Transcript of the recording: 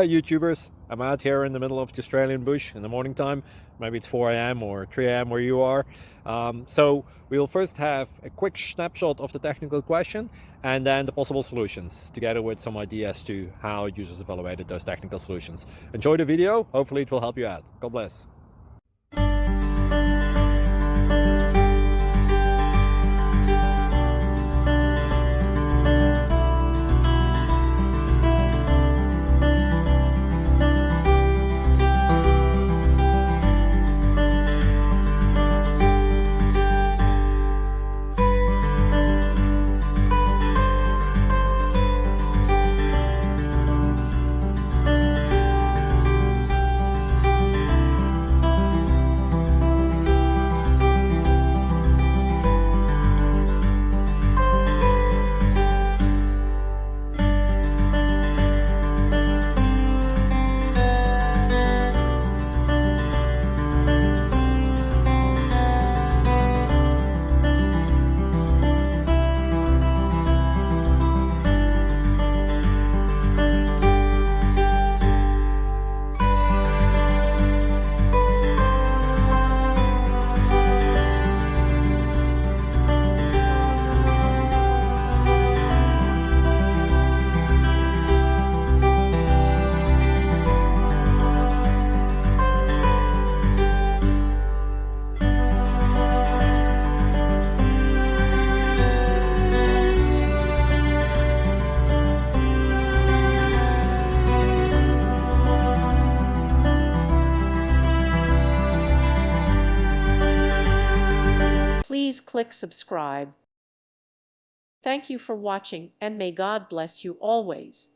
Hi YouTubers, I'm out here in the middle of the Australian bush in the morning time. Maybe it's 4 a.m. or 3 a.m. where you are. So we'll first have a quick snapshot of the technical question and then the possible solutions, together with some ideas to how users evaluated those technical solutions. Enjoy the video, hopefully it will help you out. God bless. Please click subscribe. Thank you for watching, and may God bless you always.